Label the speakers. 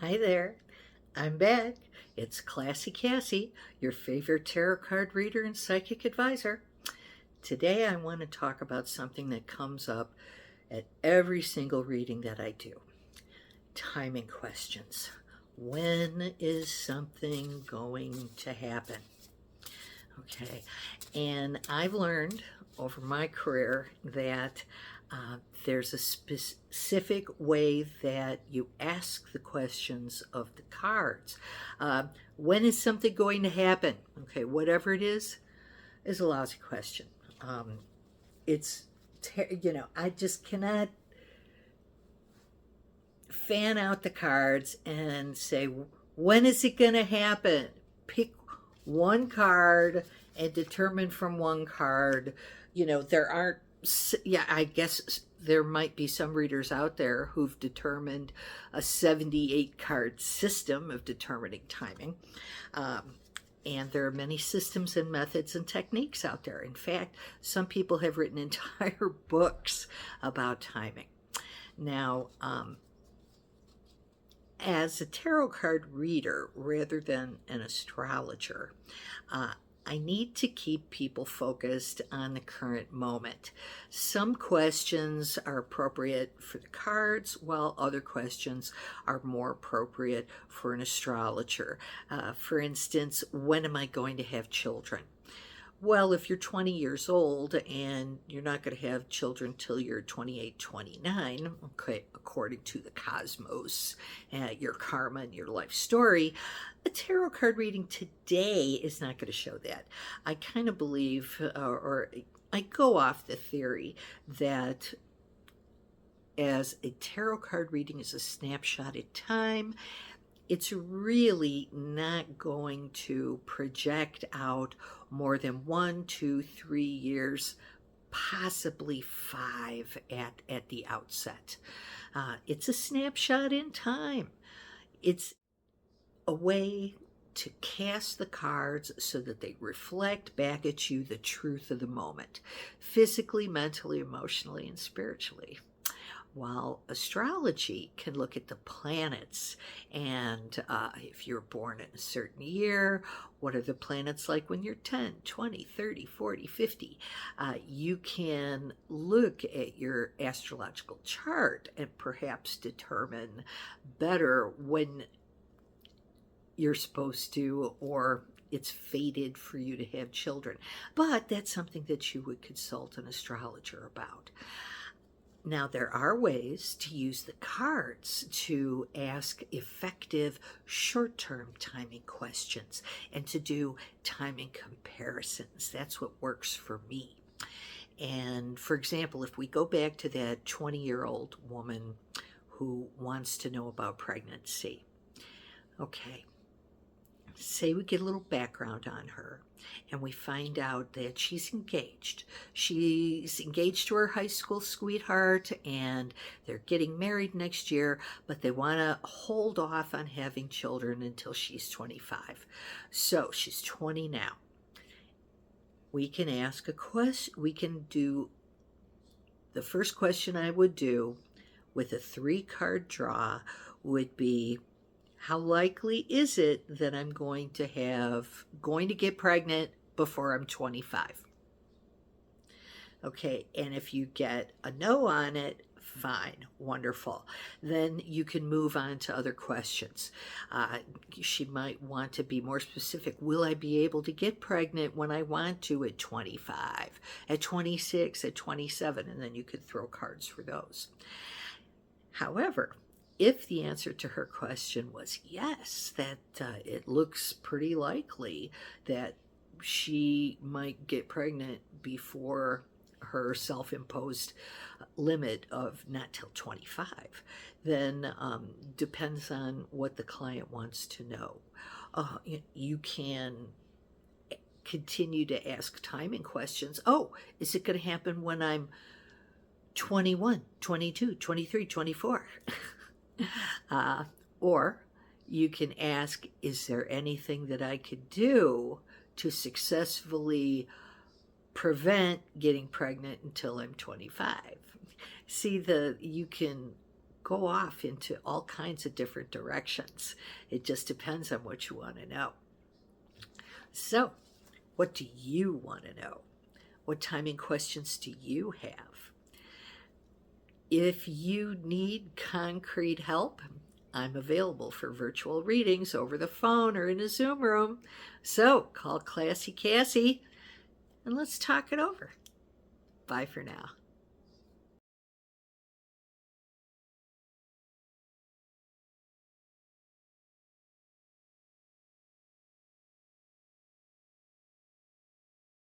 Speaker 1: Hi there, I'm back. It's ClassyKassy, your favorite tarot card reader and psychic advisor. Today I want to talk about something that comes up at every single reading that I do. Timing questions. When is something going to happen? Okay, and I've learned over my career that there's a specific way that you ask the questions of the cards. When is something going to happen? Okay, whatever it is a lousy question. It's, I just cannot fan out the cards and say, when is it going to happen? Pick one card and determine from one card. There aren't, I guess there might be some readers out there who've determined a 78 card system of determining timing. And there are many systems and methods and techniques out there. In fact, some people have written entire books about timing. Now, as a tarot card reader rather than an astrologer, I need to keep people focused on the current moment. Some questions are appropriate for the cards, while other questions are more appropriate for an astrologer. For instance, when am I going to have children? Well, if you're 20 years old and you're not going to have children till you're 28, 29, okay, according to the cosmos, your karma and your life story, a tarot card reading today is not going to show that. I kind of believe, or I go off the theory that as a tarot card reading is a snapshot in time, it's really not going to project out more than 1, 2, 3 years, possibly 5 at the outset. It's a snapshot in time. It's a way to cast the cards so that they reflect back at you the truth of the moment, physically, mentally, emotionally, and spiritually. While astrology can look at the planets and if you're born in a certain year, what are the planets like when you're 10, 20, 30, 40, 50? You can look at your astrological chart and perhaps determine better when you're supposed to, or it's fated for you to have children. But that's something that you would consult an astrologer about. Now, there are ways to use the cards to ask effective short-term timing questions and to do timing comparisons. That's what works for me. And for example, if we go back to that 20-year-old woman who wants to know about pregnancy, okay, say we get a little background on her and we find out that she's engaged. She's engaged to her high school sweetheart and they're getting married next year, but they want to hold off on having children until she's 25. So she's 20 now. We can ask a question. We can do the first question I would do with a 3-card draw would be, how likely is it that I'm going to get pregnant before I'm 25? Okay, and if you get a no on it, fine, wonderful. Then you can move on to other questions. She might want to be more specific. Will I be able to get pregnant when I want to at 25, at 26, at 27? And then you could throw cards for those. However, if the answer to her question was yes, that it looks pretty likely that she might get pregnant before her self-imposed limit of not till 25, then depends on what the client wants to know. You can continue to ask timing questions. Oh, is it going to happen when I'm 21, 22, 23, 24? Or you can ask, is there anything that I could do to successfully prevent getting pregnant until I'm 25? See, you can go off into all kinds of different directions. It just depends on what you want to know. So, what do you want to know? What timing questions do you have? If you need concrete help, I'm available for virtual readings over the phone or in a Zoom room. So call ClassyKassy and let's talk it over. Bye for now.